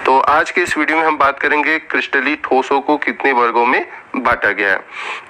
तो आज के इस वीडियो में हम बात करेंगे क्रिस्टलीय ठोसों को कितने वर्गों में बांटा गया है।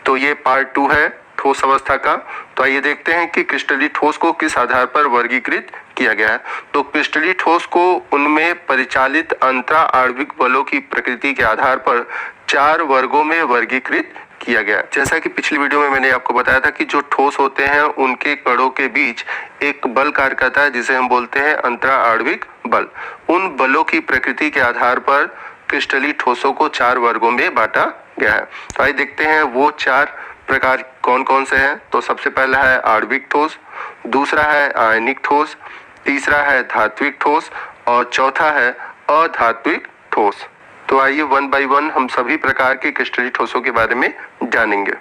तो ये पार्ट 2 है ठोस अवस्था का। तो आइए देखते हैं कि क्रिस्टलीय ठोस को किस आधार पर वर्गीकृत किया गया है। तो क्रिस्टलीय ठोस को उनमें परिचालित अंतरा आणविक बलों की प्रकृति के आधार पर 4 वर्गों में वर्गीकृत किया गया। जैसा कि पिछली वीडियो में मैंने आपको बताया था कि जो ठोस होते हैं उनके कणों के बीच एक बल कार्य करता है जिसे हम बोलते हैं अंतरा आणविक बल। उन बलों की प्रकृति के आधार पर क्रिस्टलीय ठोसों को 4 वर्गों में बांटा गया है। तो आइए देखते हैं वो 4 प्रकार कौन कौन से हैं। तो सबसे पहला है आणविक ठोस, दूसरा है आयनिक ठोस, तीसरा है धात्विक ठोस और चौथा है अधात्विक ठोस। तो आइए 1 बाय 1 हम सभी प्रकार के क्रिस्टलीय ठोसों के बारे में जानेंगे।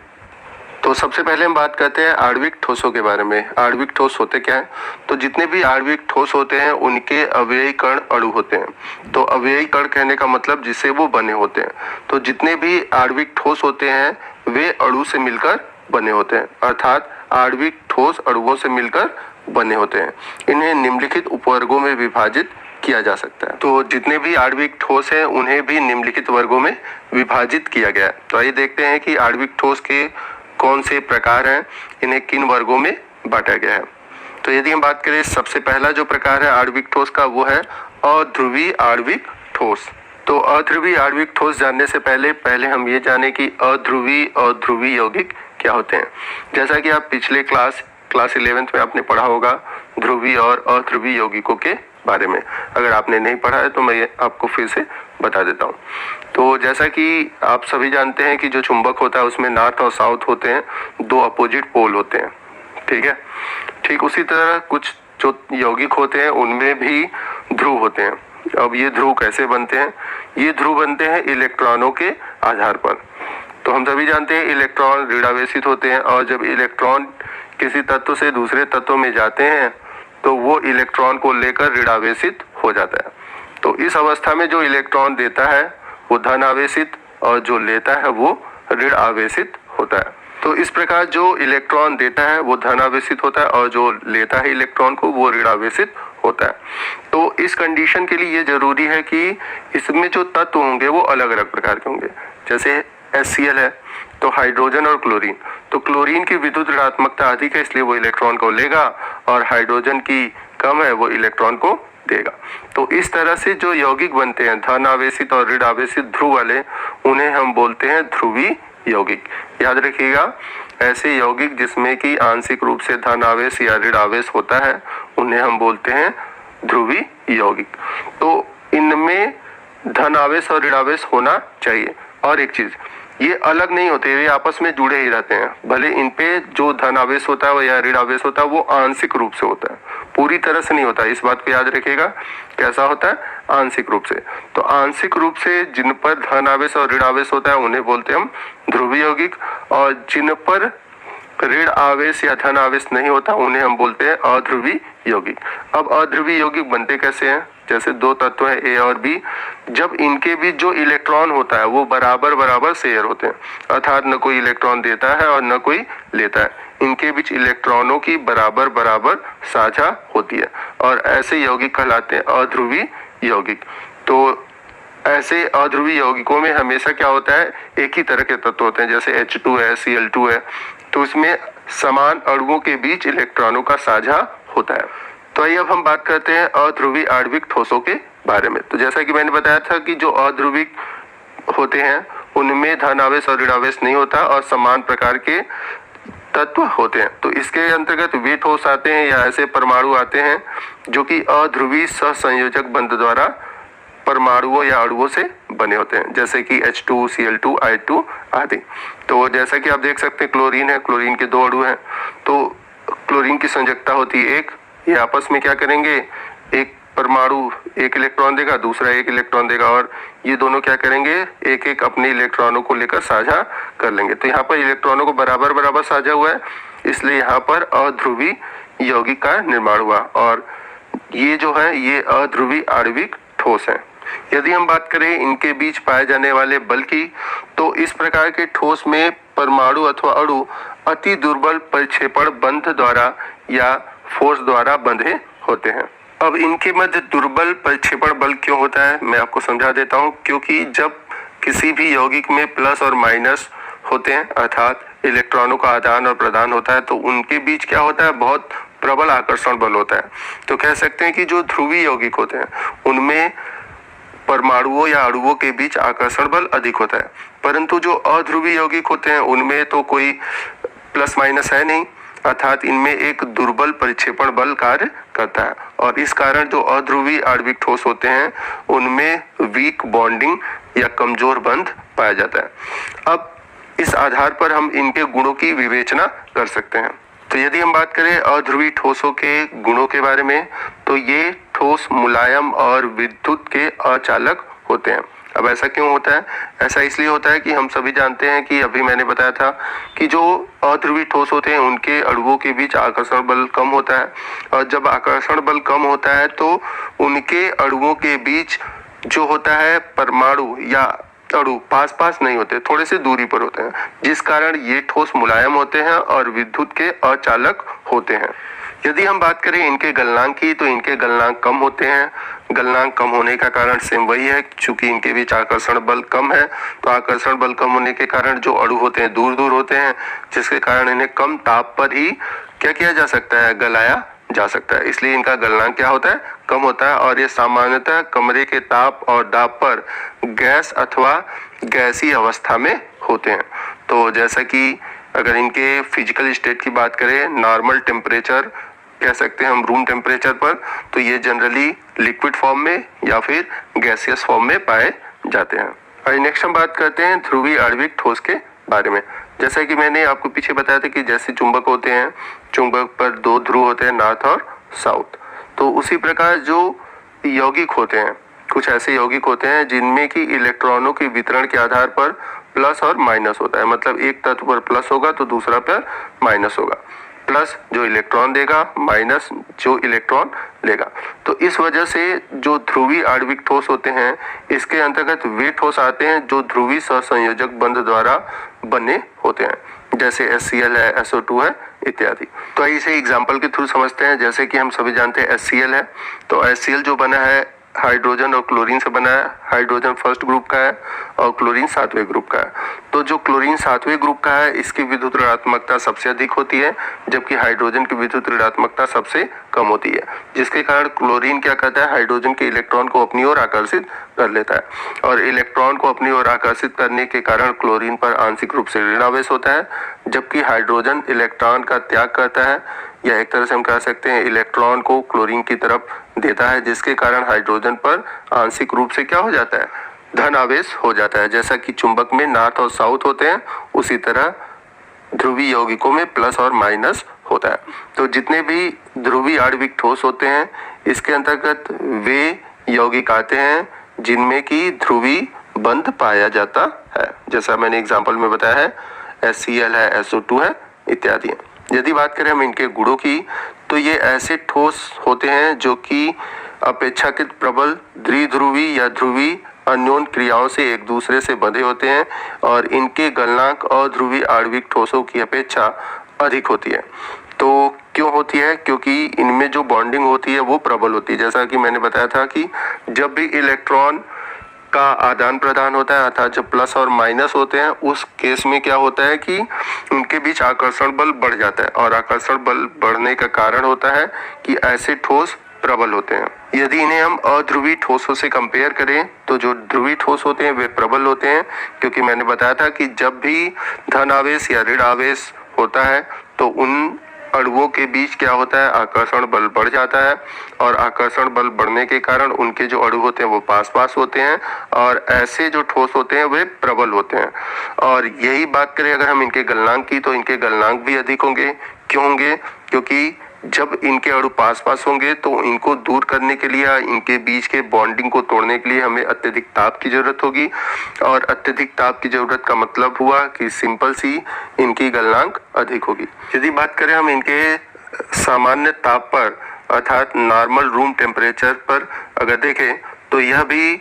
तो सबसे पहले हम बात करते हैं आणविक ठोसों के बारे में। आणविक ठोस होते क्या हैं? तो जितने भी आणविक ठोस होते हैं उनके अवयवी कण अणु होते हैं। तो अवयवी कण कहने का मतलब जिससे वो बने होते हैं। तो जितने भी आणविक ठोस होते हैं वे अणु से मिलकर बने होते हैं, अर्थात आणविक ठोस अणुओं से मिलकर बने होते हैं। इन्हें निम्नलिखित उपवर्गों में विभाजित किया जा सकता है। तो जितने भी आणविक ठोस हैं उन्हें भी निम्नलिखित वर्गों में विभाजित किया गया है। तो आइए देखते हैं कि आणविक ठोस के कौन से प्रकार हैं, इन्हें किन वर्गों में बांटा गया है। तो यदि हम बात करें सबसे पहला जो प्रकार है आणविक ठोस का वो है अध्रुवीय आणविक ठोस। तो अध्रुवीय आणविक ठोस जानने से पहले हम ये जाने कि अध्रुवीय और ध्रुवीय यौगिक क्या होते हैं। जैसा कि आप पिछले क्लास 11th में आपने पढ़ा होगा ध्रुवीय और अध्रुवीय यौगिकों के बारे में। अगर आपने नहीं पढ़ा है तो मैं आपको फिर से बता देता हूँ। तो जैसा कि आप सभी जानते हैं कि जो चुंबक होता है उसमें नॉर्थ और साउथ होते हैं, 2 अपोजिट पोल होते हैं, ठीक है। ठीक उसी तरह कुछ जो यौगिक होते हैं उनमें भी ध्रुव होते हैं। अब ये ध्रुव कैसे बनते हैं? ये ध्रुव बनते हैं इलेक्ट्रॉनों के आधार पर। तो हम सभी जानते हैं इलेक्ट्रॉन ऋणावेशित होते हैं और जब इलेक्ट्रॉन किसी तत्व से दूसरे तत्व में जाते हैं तो वो इलेक्ट्रॉन को लेकर ऋणावेशित हो जाता है। तो इस अवस्था में जो इलेक्ट्रॉन देता है वो धन आवेशित और जो लेता है वो ऋण आवेशित होता है। तो इस प्रकार जो इलेक्ट्रॉन देता है वो धन आवेशित होता है और जो लेता है इलेक्ट्रॉन को वो ऋण आवेशित होता है। तो इस कंडीशन के लिए ये जरूरी है कि इसमें जो तत्व होंगे वो अलग अलग प्रकार के होंगे। जैसे HCl है तो हाइड्रोजन और क्लोरीन। तो क्लोरीन की विद्युत ऋणात्मकता अधिक है इसलिए वो इलेक्ट्रॉन को लेगा और हाइड्रोजन की कम है वो इलेक्ट्रॉन को देगा। तो इस तरह से जो यौगिक बनते हैं धन आवेशित और ऋण आवेशित ध्रुव वाले, उन्हें हम बोलते हैं ध्रुवीय यौगिक। याद रखिएगा, ऐसे यौगिक जिसमें कि आंशिक रूप से धन आवेश या ऋण आवेश होता है उन्हें हम बोलते हैं ध्रुवीय यौगिक। तो इनमें धन आवेश और ऋण आवेश होना चाहिए। और एक चीज, ये अलग नहीं होते, वे आपस में जुड़े ही रहते हैं। भले इन पे जो धन आवेश होता है या ऋण आवेश होता है वो आंशिक रूप से होता है, पूरी तरह से नहीं होता। इस बात को याद रखिएगा, कैसा होता है? आंशिक रूप से। तो आंशिक रूप से जिन पर धन आवेश और ऋण आवेश होता है उन्हें बोलते हैं हम ध्रुवीय यौगिक, और जिन पर ऋण आवेश या धन आवेश नहीं होता उन्हें हम बोलते हैं अध्रुवीय यौगिक। अब अध्रुवीय यौगिक बनते कैसे हैं? जैसे 2 तत्व हैं A और B, जब इनके बीच जो इलेक्ट्रॉन होता है वो बराबर बराबर शेयर होते हैं, अर्थात न कोई इलेक्ट्रॉन देता है और न कोई लेता है। इनके बीच इलेक्ट्रॉनों की बराबर बराबर साझा होती है और ऐसे यौगिक कहलाते हैं अध्रुवीय यौगिक। तो ऐसे अध्रुवीय यौगिकों में हमेशा क्या होता है? एक ही तरह के तत्व होते हैं। जैसे H2 है, Cl2 है, तो इसमें समान अणुओं के बीच इलेक्ट्रॉनों का साझा होता है। तो आइए अब हम बात करते हैं अध्रुवीय आणविक ठोसों के बारे में। तो जैसा कि मैंने बताया था कि जो अध्रुवीय होते हैं उनमें धन आवेश और ऋण आवेश नहीं होता और समान प्रकार के तत्व होते हैं। तो इसके अंतर्गत वे ठोस आते हैं या ऐसे परमाणु आते हैं जो कि अध्रुवीय सहसंयोजक बंध द्वारा परमाणुओं या अणुओं से बने होते हैं, जैसे कि H2, Cl2, I2 आदि। तो जैसा कि आप देख सकते हैं क्लोरीन है, क्लोरीन के 2 अणु हैं। तो क्लोरीन की संयोजकता होती है 1, ये आपस में क्या करेंगे? एक परमाणु 1 इलेक्ट्रॉन देगा, दूसरा 1 इलेक्ट्रॉन देगा और ये दोनों क्या करेंगे? एक एक अपने इलेक्ट्रॉनों को लेकर साझा कर लेंगे। तो यहाँ पर इलेक्ट्रॉनों को बराबर बराबर साझा हुआ है, इसलिए यहाँ पर अध्रुवीय यौगिक का निर्माण हुआ और ये जो है ये अध्रुवीय आणविक ठोस है। यदि हम बात करें इनके बीच पाए जाने वाले बल की, तो इस प्रकार के ठोस में परमाणु अथवा अणु अति दुर्बल परिक्षेपण बंध द्वारा या फोर्स द्वारा बंधे होते हैं। अब इनके मध्य दुर्बल परिक्षेपण बल क्यों होता है, मैं आपको समझा देता हूँ। क्योंकि जब किसी भी यौगिक में प्लस और माइनस होते हैं, अर्थात इलेक्ट्रॉनों का आदान और प्रदान होता है, तो उनके बीच क्या होता है, बहुत प्रबल आकर्षण बल होता है। तो कह सकते हैं कि जो ध्रुवीय यौगिक होते हैं उनमें परमाणुओं या अणुओं के बीच आकर्षण बल अधिक होता है, परंतु जो अध्रुवीय यौगिक होते हैं उनमें तो कोई प्लस माइनस है नहीं, अर्थात इनमें एक दुर्बल परिक्षेपण बल कार्य करता है। और इस कारण जो अध्रुवीय आणविक ठोस होते हैं उनमें वीक बॉन्डिंग या कमजोर बंध पाया जाता है। अब इस आधार पर हम इनके गुणों की विवेचना कर सकते हैं। तो यदि हम बात करें अध्रुवीय ठोसों के गुणों के बारे में, तो ये ठोस मुलायम और विद्युत के अचालक होते हैं। अब ऐसा क्यों होता है? ऐसा इसलिए होता है कि हम सभी जानते हैं कि अभी मैंने बताया था कि जो अध्रुवीय ठोस होते हैं उनके अणुओं के बीच आकर्षण बल कम होता है, और जब आकर्षण बल कम होता है तो उनके अणुओं के बीच जो होता है परमाणु या अणु पास पास नहीं होते, थोड़े से दूरी पर होते हैं, जिस कारण ये ठोस मुलायम होते हैं और विद्युत के अचालक होते हैं। यदि हम बात करें इनके गलनांक की, तो इनके गलनांक कम होते हैं। गलनांक कम होने का कारण सेम वही है, चूंकि इनके बीच आकर्षण बल कम है, तो आकर्षण बल कम होने के कारण जो अणु होते हैं दूर दूर होते हैं, जिसके कारण इन्हें कम ताप पर ही क्या किया जा सकता है, गलाया जा सकता है। इसलिए इनका गलनांक क्या होता है, कम होता है, और ये सामान्यतः कमरे के ताप और दाब पर गैस अथवा गैसीय अवस्था में होते हैं। तो जैसा कि अगर इनके फिजिकल स्टेट की बात करें, नॉर्मल टेम्परेचर कह सकते हैं हम रूम टेम्परेचर पर, तो ये जनरली लिक्विड फॉर्म में या फिर गैसियस फॉर्म में पाए जाते हैं। और नेक्स्ट हम बात करते हैं ध्रुवीय आणविक ठोस के बारे में। जैसा कि मैंने आपको पीछे बताया था कि जैसे चुंबक होते हैं, चुंबक पर दो ध्रुव होते हैं, नॉर्थ और साउथ, तो उसी प्रकार जो यौगिक होते हैं, कुछ ऐसे यौगिक होते हैं जिनमें कि इलेक्ट्रॉनों के वितरण के आधार पर प्लस और माइनस होता है। मतलब एक तत्व पर प्लस होगा तो दूसरा पर माइनस होगा, प्लस जो इलेक्ट्रॉन देगा, माइनस जो इलेक्ट्रॉन लेगा। तो इस वजह से जो ध्रुवीय आणविक ठोस होते हैं, इसके अंतर्गत वे ठोस आते हैं जो ध्रुवीय सहसंयोजक बंध द्वारा बने होते हैं, जैसे HCl है, SO2 है इत्यादि। तो इसे एग्जाम्पल के थ्रू समझते हैं। जैसे कि हम सभी जानते हैं HCl है, तो HCl जो बना है हाइड्रोजन और क्लोरीन से बना है। हाइड्रोजन फर्स्ट ग्रुप का है और क्लोरीन सातवें ग्रुप का है। तो जो क्लोरीन सातवें ग्रुप का है, इसकी विद्युत ऋणात्मकता सबसे अधिक होती है, जबकि हाइड्रोजन की विद्युत ऋणात्मकता सबसे कम होती है, जिसके कारण क्लोरीन क्या करता है, हाइड्रोजन के इलेक्ट्रॉन को अपनी ओर आकर्षित कर लेता है, और इलेक्ट्रॉन को अपनी ओर आकर्षित करने के कारण क्लोरीन पर आंशिक रूप से ऋण आवेश होता है, जबकि हाइड्रोजन इलेक्ट्रॉन का त्याग करता है, या एक तरह से हम कह सकते हैं इलेक्ट्रॉन को क्लोरीन की तरफ देता है, जिसके कारण हाइड्रोजन पर आंशिक रूप से क्या हो जाता है, धन आवेश हो जाता है। जैसा कि चुंबक में नॉर्थ और साउथ होते हैं, उसी तरह ध्रुवीय यौगिकों में प्लस और माइनस होता है। तो जितने भी ध्रुवीय आणविक ठोस होते हैं, इसके अंतर्गत वे यौगिक आते हैं जिनमें कि ध्रुवीय बंध पाया जाता है। जैसा मैंने एग्जाम्पल में बताया है, HCl है, SO2 है इत्यादि। यदि बात करें हम इनके गुणों की, तो ये ऐसे ठोस होते हैं जो कि अपेक्षाकृत प्रबल द्विध्रुवी या ध्रुवीय अन्योन क्रियाओं से एक दूसरे से बंधे होते हैं, और इनके गलनांक अध्रुवीय आणविक ठोसों की अपेक्षा अधिक होती है। तो क्यों होती है? क्योंकि इनमें जो बॉन्डिंग होती है वो प्रबल होती है। जैसा कि मैंने बताया था कि जब भी इलेक्ट्रॉन का आदान प्रदान होता है, अर्थात जब प्लस और माइनस होते हैं, उस केस में क्या होता है कि उनके बीच आकर्षण बल बढ़ जाता है, और आकर्षण बल बढ़ने का कारण होता है कि ऐसे ठोस प्रबल होते हैं। यदि इन्हें हम अध्रुवीय ठोसों से कंपेयर करें, तो जो ध्रुवीय ठोस होते हैं वे प्रबल होते हैं, क्योंकि मैंने बताया था कि जब भी धन आवेश या ऋण आवेश होता है तो उन अणुओं के बीच क्या होता है, आकर्षण बल बढ़ जाता है, और आकर्षण बल बढ़ने के कारण उनके जो अणु होते हैं वो पास पास होते हैं, और ऐसे जो ठोस होते हैं वे प्रबल होते हैं। और यही बात करें अगर हम इनके गलनांक की, तो इनके गलनांक भी अधिक होंगे। क्यों होंगे? क्योंकि जब इनके अणु पास पास होंगे तो इनको दूर करने के लिए, इनके बीच के बॉन्डिंग को तोड़ने के लिए हमें अत्यधिक ताप की जरूरत होगी, और अत्यधिक ताप की जरूरत का मतलब हुआ कि सिंपल सी इनकी गलनांक अधिक होगी। यदि बात करें हम इनके सामान्य ताप पर, अर्थात नॉर्मल रूम टेम्परेचर पर अगर देखें, तो यह भी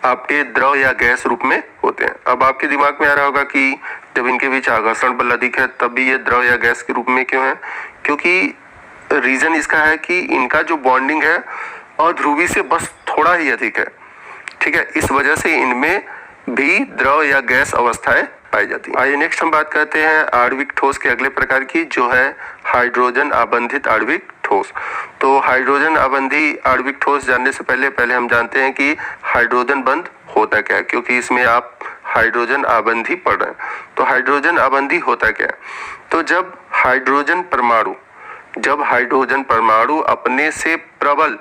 आपके द्रव या गैस रूप में होते हैं। अब आपके दिमाग में आ रहा होगा कि जब इनके बीच आकर्षण बल अधिक है तब भी ये द्रव या गैस के रूप में क्यों है? क्योंकि रीजन इसका है कि इनका जो बॉन्डिंग है अध्रुवी से बस थोड़ा ही अधिक है, ठीक है। इस वजह से इनमें भी द्रव या गैस अवस्थाएं पाई जाती है। आइए नेक्स्ट हम बात करते हैं आणविक ठोस के अगले प्रकार की, जो है हाइड्रोजन आबंधित आणविक ठोस। तो हाइड्रोजन आबंधी आणविक ठोस जानने से पहले हम जानते हैं कि हाइड्रोजन बंध होता क्या है, क्योंकि इसमें आप हाइड्रोजन आबंधी पढ़ रहे हैं। तो हाइड्रोजन आबंधी होता क्या है? तो जब हाइड्रोजन परमाणु अपने से प्रबल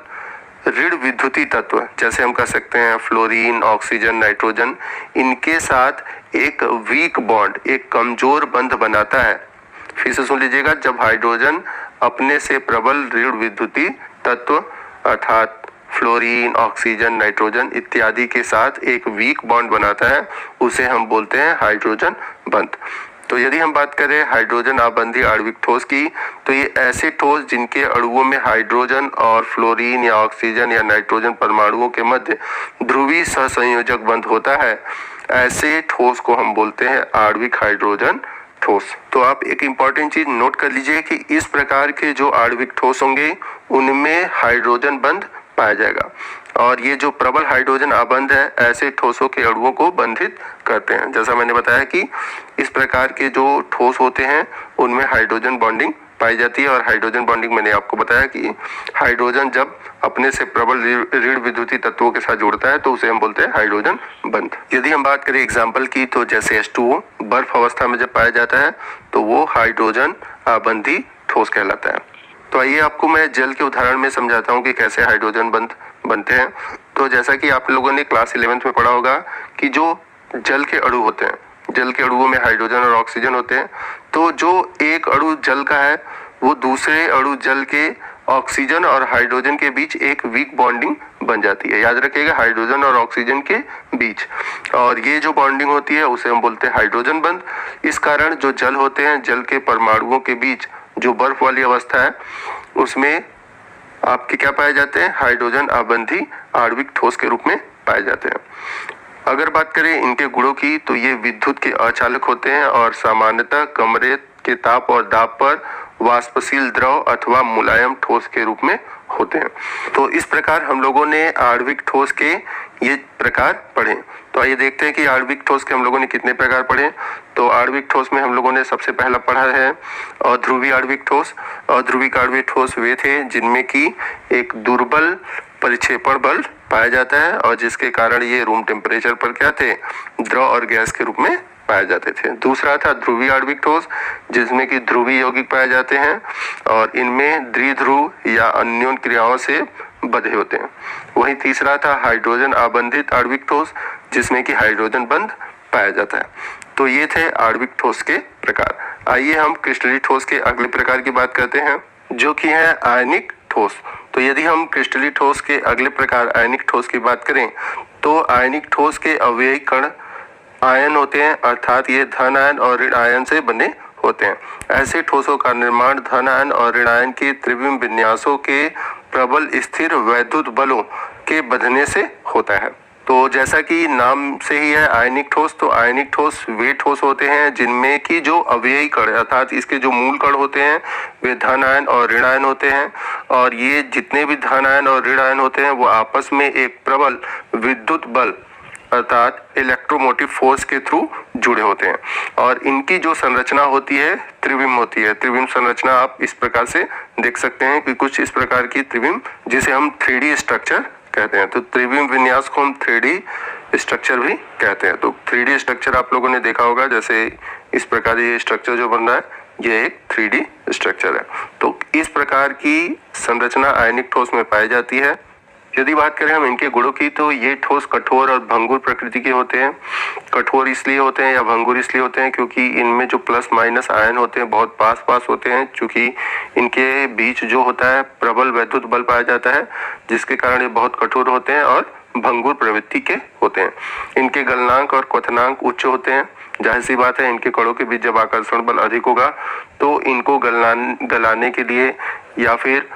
ऋण विद्युतीय तत्व, जैसे हम कह सकते हैं फ्लोरीन, ऑक्सीजन, नाइट्रोजन, इनके साथ एक वीक बॉन्ड, एक कमजोर बंध बनाता है। फिर से सुन लीजिएगा, जब हाइड्रोजन अपने से प्रबल ऋण विद्युतीय तत्व अर्थात फ्लोरीन, ऑक्सीजन, नाइट्रोजन इत्यादि के साथ एक वीक बॉन्ड बनाता है, उसे हम बोलते हैं हाइड्रोजन बंध। तो यदि हम बात करें हाइड्रोजन आबंधी आणविक ठोस की, तो ये ऐसे ठोस जिनके अणुओं में हाइड्रोजन और फ्लोरीन या ऑक्सीजन या नाइट्रोजन परमाणुओं के मध्य ध्रुवीय सहसंयोजक बंध होता है, ऐसे ठोस को हम बोलते हैं आणविक हाइड्रोजन ठोस। तो आप एक इम्पॉर्टेंट चीज नोट कर लीजिए कि इस प्रकार के जो आणविक ठोस होंगे उनमें हाइड्रोजन बंध पाया जाएगा, और ये जो प्रबल हाइड्रोजन आबंध है ऐसे ठोसों के अणुओं को बंधित करते हैं। जैसा मैंने बताया कि इस प्रकार के जो ठोस होते हैं उनमें हाइड्रोजन बॉन्डिंग पाई जाती है, और हाइड्रोजन बॉन्डिंग मैंने आपको बताया कि हाइड्रोजन जब अपने से प्रबल ऋण विद्युतीय तत्वों के साथ जुड़ता है तो उसे हम बोलते हैं हाइड्रोजन बंध। यदि हम बात करें एग्जाम्पल की, तो जैसे H2O बर्फ अवस्था में जब पाया जाता है तो वो हाइड्रोजन आबंधी ठोस कहलाता है। तो आइए आपको मैं जल के उदाहरण में समझाता हूँ कि कैसे हाइड्रोजन बंध बनते हैं। तो जैसा कि आप लोगों ने क्लास 11th में पढ़ा होगा कि जो जल के अणु होते हैं, जल के अणुओं में हाइड्रोजन और ऑक्सीजन होते हैं, तो जो एक अणु जल का है वो दूसरे अणु जल के ऑक्सीजन और हाइड्रोजन के बीच एक वीक बॉन्डिंग बन जाती है। याद रखिएगा, हाइड्रोजन और ऑक्सीजन के बीच, और ये जो बॉन्डिंग होती है उसे हम बोलते हैं हाइड्रोजन बंध। इस कारण जो जल होते हैं, जल के परमाणुओं के बीच जो बर्फ वाली अवस्था है उसमें आपके क्या पाए जाते हैं? हाइड्रोजन आबंधी आणविक ठोस के रूप में पाए जाते हैं। अगर बात करें इनके गुणों की, तो ये विद्युत के अचालक होते हैं और सामान्यतः कमरे के ताप और दाब पर वाष्पशील द्रव अथवा मुलायम ठोस के रूप में होते हैं। तो इस प्रकार हम लोगों ने आणविक ठोस के ये प्रकार पढ़े। तो आइए देखते हैं कि आणविक ठोस के हम लोगों ने कितने प्रकार पढ़े। तो आणविक ठोस में हम लोगों ने सबसे पहला पढ़ा है अध्रुवीय आणविक ठोस। अध्रुवीय आणविक ठोस वे थे जिनमें की एक दुर्बल परिक्षेपण बल पाया जाता है और जिसके कारण ये रूम टेम्परेचर पर क्या थे? द्रव और गैस के रूप में पाए जाते थे। दूसरा था ध्रुवीय आणविक ठोस, जिसमें कि ध्रुवीय यौगिक पाए जाते हैं और इनमें द्विध्रुव या अन्योन क्रियाओं से बंधे होते हैं। वहीं तीसरा था हाइड्रोजन आबंधित आणविक ठोस, जिसमें कि हाइड्रोजन बंध पाया जाता है। तो ये थे आणविक ठोस के प्रकार। आइए हम क्रिस्टलीय ठोस के अगले प्रकार की बात करते हैं, जो कि है आयनिक ठोस। तो यदि हम क्रिस्टलीय ठोस के अगले प्रकार आयनिक ठोस की बात करें, तो आयनिक ठोस के अवयवी कण आयन होते हैं, अर्थात ये धन आयन और ऋण आयन से बने होते हैं। ऐसे ठोसों का निर्माण धन आयन और ऋण आयन के त्रिविम विन्यासों के प्रबल स्थिर वैद्युत बलों के बंधने से होता है। तो जैसा कि नाम से ही है आयनिक ठोस, तो आयनिक ठोस वे ठोस होते हैं जिनमें कि जो अवयवी कण अर्थात इसके जो मूल कण होते हैं वे धन आयन और ऋण आयन होते हैं, और ये जितने भी धन आयन और ऋण आयन होते हैं वो आपस में एक प्रबल विद्युत बल अर्थात इलेक्ट्रोमोटिव फोर्स के थ्रू जुड़े होते हैं। और इनकी जो संरचना होती है त्रिविम होती है। त्रिविम संरचना आप इस प्रकार से देख सकते हैं कि कुछ इस प्रकार की त्रिविम, जिसे हम 3D स्ट्रक्चर कहते हैं। तो त्रिविम विन्यास को हम 3D स्ट्रक्चर भी कहते हैं। तो 3D स्ट्रक्चर आप लोगों ने देखा होगा, जैसे इस प्रकार ये स्ट्रक्चर जो बन रहा है ये एक 3D स्ट्रक्चर है। तो इस प्रकार की संरचना आयनिक ठोस में पाई जाती है। यदि बात करें हम इनके गुणों की, तो ये ठोस कठोर और भंगुर प्रकृति के होते हैं। कठोर इसलिए होते हैं या भंगुर इसलिए होते हैं क्योंकि इनमें जो प्लस माइनस आयन होते हैं बहुत पास पास होते हैं, चूंकि इनके बीच जो होता है प्रबल वैद्युत बल पाया जाता है, जिसके कारण ये बहुत कठोर होते हैं और भंगुर प्रवृत्ति के होते हैं। इनके गलनांक और क्वथनांक उच्च होते हैं। जाहिर सी बात है, इनके कणों के बीच जब आकर्षण बल अधिक होगा तो इनको गलाने के लिए या फिर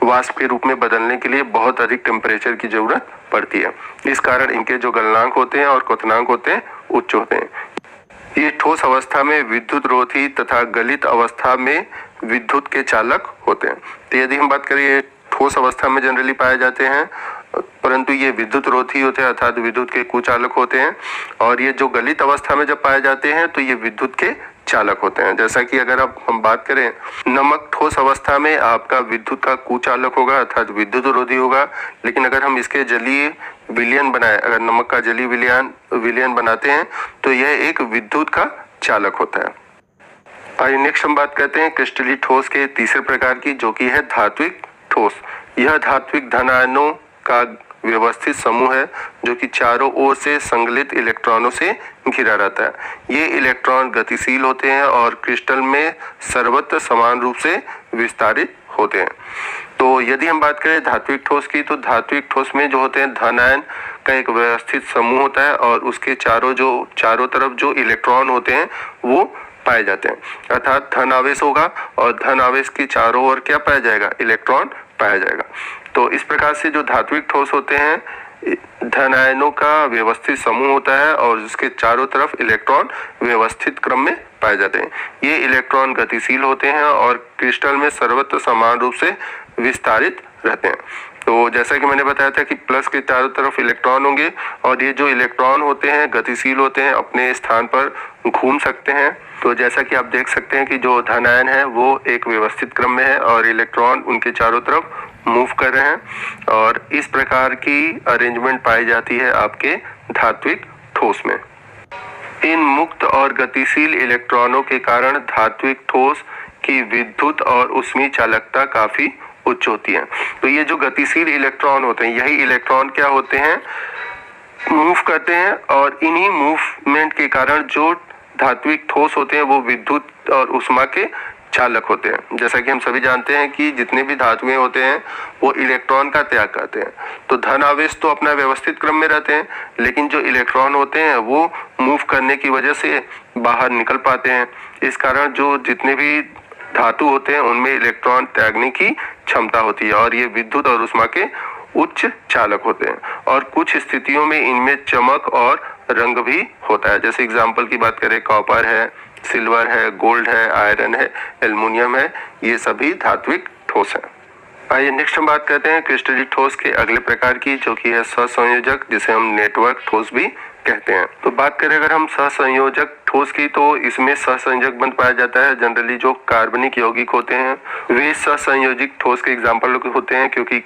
वाष्प के रूप में बदलने के लिए बहुत अधिक टेम्परेचर की जरूरत पड़ती है। इस कारण इनके जो गलनांक होते हैं और क्वथनांक होते हैं उच्च होते हैं। ये ठोस अवस्था में विद्युत रोधी तथा गलित अवस्था में विद्युत के चालक होते हैं। तो यदि हम बात करें, ये ठोस अवस्था में जनरली पाए जाते हैं, परंतु ये विद्युत रोधी होते हैं अर्थात विद्युत के कुचालक होते हैं। और ये जो गलित अवस्था में जब पाए जाते हैं तो ये विद्युत के चालक होते हैं। जैसा कि अगर अब हम बात करें, नमक ठोस अवस्था में आपका विद्युत का कुचालक होगा अर्थात विद्युत रोधी होगा, लेकिन अगर हम इसके जलीय विलयन बनाए, अगर नमक का जलीय विलयन बनाते हैं तो यह एक विद्युत का चालक होता है। आइए नेक्स्ट हम बात करते हैं क्रिस्टलीय ठोस के तीसरे प्रकार की, जो कि है धात्विक ठोस। यह धात्विक धन आयनों का व्यवस्थित समूह है जो कि चारों ओर से संगलित इलेक्ट्रॉनों से घिरा रहता है। ये इलेक्ट्रॉन गतिशील होते हैं और क्रिस्टल में सर्वत्र समान रूप से विस्तारित होते हैं। तो यदि हम बात करें धात्विक ठोस की, तो धात्विक ठोस में जो होते हैं धन आयन का एक व्यवस्थित समूह होता है और उसके चारों तरफ जो इलेक्ट्रॉन होते हैं वो पाए जाते हैं, अर्थात धन आवेश होगा और धन आवेश के चारों ओर क्या पाया जाएगा, इलेक्ट्रॉन पाया जाएगा। तो इस प्रकार से जो धात्विक ठोस होते हैं, धन आयनों का व्यवस्थित समूह होता है और उसके चारों तरफ इलेक्ट्रॉन व्यवस्थित क्रम में पाए जाते हैं। ये इलेक्ट्रॉन गतिशील होते हैं और क्रिस्टल में सर्वत्र समान रूप से विस्तारित रहते हैं। तो जैसा कि मैंने बताया था कि प्लस के चारों तरफ इलेक्ट्रॉन होंगे और ये जो इलेक्ट्रॉन होते हैं गतिशील होते हैं, अपने स्थान पर घूम सकते हैं। तो जैसा कि आप देख सकते हैं कि जो धन आयन है वो एक व्यवस्थित क्रम में है और इलेक्ट्रॉन उनके चारों तरफ मूव कर रहे हैं और इस प्रकार की अरेंजमेंट पाई जाती है आपके धात्विक ठोस में। इन मुक्त और गतिशील इलेक्ट्रॉनों के कारण धात्विक ठोस की विद्युत और ऊष्मीय चालकता काफी उच्च होती है। तो ये जो गतिशील इलेक्ट्रॉन होते हैं, यही इलेक्ट्रॉन क्या होते हैं, मूव करते हैं और इन्हीं मूवमेंट के कारण जो धात्विक ठोस होते हैं वो विद्युत और ऊष्मा के चालक होते हैं। जैसा कि हम सभी जानते हैं कि जितने भी धातुएं होते हैं वो इलेक्ट्रॉन का त्याग करते हैं। तो धन आवेश तो अपना व्यवस्थित क्रम में रहते हैं, लेकिन जो इलेक्ट्रॉन होते हैं वो मूव करने की वजह से बाहर निकल पाते हैं। इस कारण जो जितने भी धातु होते हैं उनमें इलेक्ट्रॉन त्यागने की क्षमता होती है और ये विद्युत और ऊष्मा के उच्च चालक होते हैं। और कुछ स्थितियों में इनमें चमक और रंग भी होता है। जैसे एग्जाम्पल की बात करें, कॉपर है, सिल्वर है, गोल्ड है, आयरन है, एल्युमिनियम है, ये सभी धात्विक ठोस हैं। आइए नेक्स्ट हम बात करते हैं क्रिस्टलीय ठोस के अगले प्रकार की, जो कि है सहसंयोजक, जिसे हम नेटवर्क ठोस भी कहते हैं। तो बात करें अगर हम सहसंयोजक ठोस की, तो इसमें सहसंयोजक बंध पाया जाता है। जनरली जो कार्बनिक यौगिक होते हैं वे सहसंयोजिक ठोस के एग्जाम्पल होते हैं, क्योंकि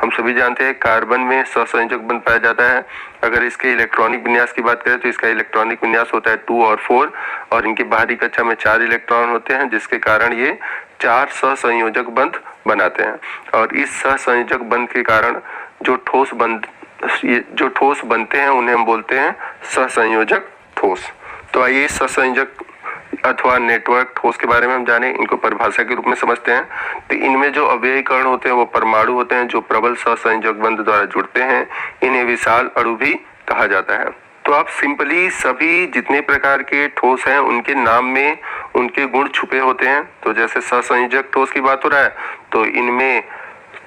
हम सभी जानते हैं कार्बन में सहसंयोजक बंध पाया जाता है। अगर इसके इलेक्ट्रॉनिक विन्यास की बात करें तो इसका इलेक्ट्रॉनिक विन्यास होता है 2 और 4 और इनकी बाहरी कक्षा में 4 इलेक्ट्रॉन होते हैं, जिसके कारण ये 4 सहसंयोजक बंध बनाते हैं। और इस सहसंयोजक बंध के कारण जो ठोस बनते हैं उन्हें हम बोलते हैं सहसंयोजक ठोस। तो आइए सहसंयोजक अथवा नेटवर्क ठोस के बारे में हम जाने, इनको परिभाषा के रूप में समझते हैं। तो इनमें जो अवयवी कण होते हैं वो परमाणु होते हैं जो प्रबल सहसंयोजक बंध द्वारा जुड़ते हैं। इन्हें विशाल अणु भी कहा जाता है। तो आप सिंपली सभी जितने प्रकार के ठोस हैं उनके नाम में उनके गुण छुपे होते हैं। तो जैसे सहसंयोजक ठोस की बात हो रहा है तो इनमें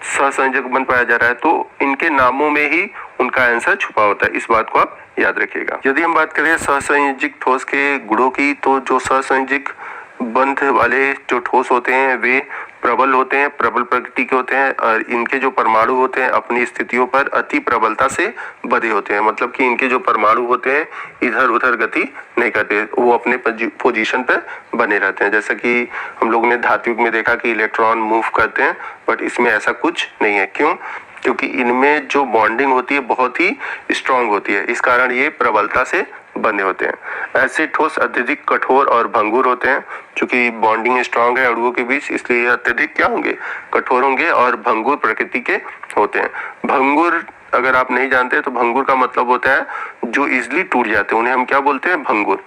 सहसंयोजक बंध पाया जा रहा है, तो इनके नामों में ही उनका आंसर छुपा होता है। इस बात को आप याद रखिएगा। यदि हम बात करें सहसंयोजक ठोस के गुणों की, तो जो सहसंयोजक बंध वाले जो ठोस होते हैं वे प्रबल होते हैं, प्रबल प्रकृति के होते हैं और इनके जो परमाणु होते हैं अपनी स्थितियों पर अति प्रबलता से बंधे होते हैं। मतलब कि इनके जो परमाणु होते हैं इधर उधर गति नहीं करते, वो अपने पोजीशन पर बने रहते हैं। जैसा कि हम लोगों ने धात्विक में देखा कि इलेक्ट्रॉन मूव करते हैं, बट इसमें ऐसा कुछ नहीं है। क्यों? क्योंकि इनमें जो बॉन्डिंग होती है बहुत ही स्ट्रांग होती है, इस कारण ये प्रबलता से बने होते हैं। ऐसे ठोस अत्यधिक कठोर और भंगुर होते हैं। क्योंकि बॉन्डिंग स्ट्रांग है अणुओं के बीच, इसलिए अत्यधिक क्या होंगे, कठोर होंगे और भंगुर प्रकृति के होते हैं। भंगुर अगर आप नहीं जानते तो भंगुर का मतलब होता है जो इजिली टूट जाते हैं, उन्हें हम क्या बोलते हैं, भंगुर।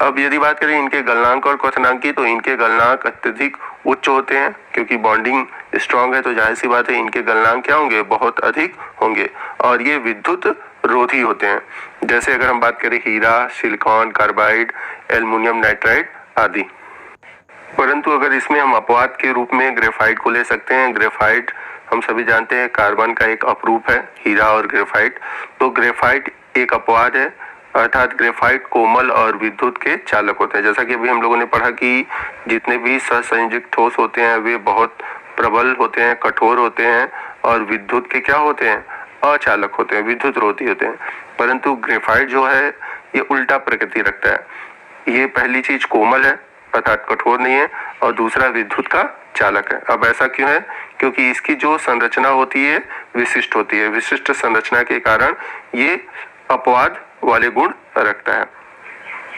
अब यदि बात करें इनके गलनांक और क्वथनांक की, तो इनके गलनांक अत्यधिक उच्च होते हैं। क्योंकि बॉन्डिंग स्ट्रांग है तो जाहिर सी बात है इनके गलनांक क्या होंगे, बहुत अधिक होंगे। और ये विद्युत रोधी होते हैं। जैसे अगर हम बात करें हीरा, सिलिकॉन कार्बाइड, एल्युमिनियम नाइट्राइड आदि। परंतु अगर इसमें हम अपवाद के रूप में ग्रेफाइट को ले सकते हैं। ग्रेफाइट हम सभी जानते हैं कार्बन का एक अपरूप है, हीरा और ग्रेफाइट। तो ग्रेफाइट एक अपवाद है अर्थात ग्रेफाइट कोमल और विद्युत के चालक होते हैं। जैसा कि अभी हम लोगों ने पढ़ा कि जितने भी सहसंयोजक ठोस होते हैं वे बहुत प्रबल होते हैं, कठोर होते हैं, और विद्युत के क्या होते हैं, अचालक होते हैं, विद्युत रोधी होते हैं। परंतु ग्रेफाइट जो है ये उल्टा प्रकृति रखता है। ये पहली चीज कोमल है अर्थात कठोर नहीं है, और दूसरा विद्युत का चालक है। अब ऐसा क्यों है? क्योंकि इसकी जो संरचना होती है विशिष्ट होती है। विशिष्ट संरचना के कारण ये अपवाद वाले गुण रखता है।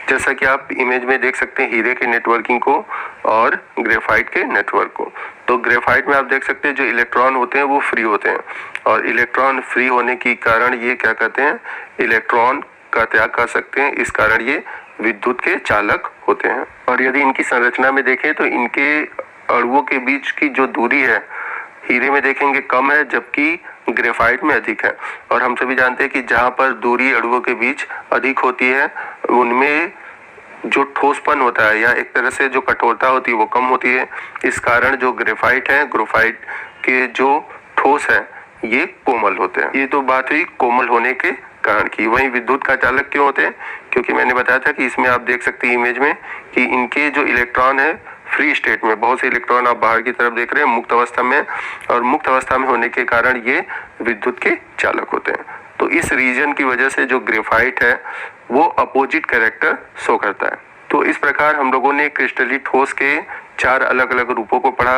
जैसा कि आप इमेज में देख सकते हैं हीरे के नेटवर्किंग को और ग्रेफाइट के नेटवर्क को। तो ग्रेफाइट में आप देख सकते हैं जो इलेक्ट्रॉन होते हैं वो फ्री होते हैं, और इलेक्ट्रॉन फ्री होने के कारण ये क्या कहते हैं, इलेक्ट्रॉन का त्याग कर सकते हैं। इस कारण ये विद्युत के चालक होते हैं। और यदि इनकी संरचना में देखें तो इनके अणुओं के बीच की जो दूरी है हीरे में देखेंगे कम है, जबकि ग्रेफाइट में अधिक है। और हम सभी जानते हैं कि जहाँ पर दूरी अणुओं के बीच अधिक होती है उनमें जो ठोसपन होता है या एक तरह से जो कठोरता होती है वो कम होती है। इस कारण जो ग्रेफाइट है, ग्रेफाइट के जो ठोस है ये कोमल होते हैं। ये तो बात हुई कोमल होने के कारण की। वहीं विद्युत का चालक क्यों होते हैं? क्योंकि मैंने बताया था कि इसमें आप देख सकते हैं इमेज में कि इनके जो इलेक्ट्रॉन है फ्री स्टेट में, बहुत से इलेक्ट्रॉन आप बाहर की तरफ देख रहे हैं मुक्त अवस्था में, और मुक्त अवस्था में होने के कारण ये विद्युत के चालक होते हैं। तो इस रीजन की वजह से जो ग्रेफाइट है वो अपोजिट कैरेक्टर शो करता है। तो इस प्रकार हम लोगों ने क्रिस्टलीय ठोस के 4 अलग अलग रूपों को पढ़ा।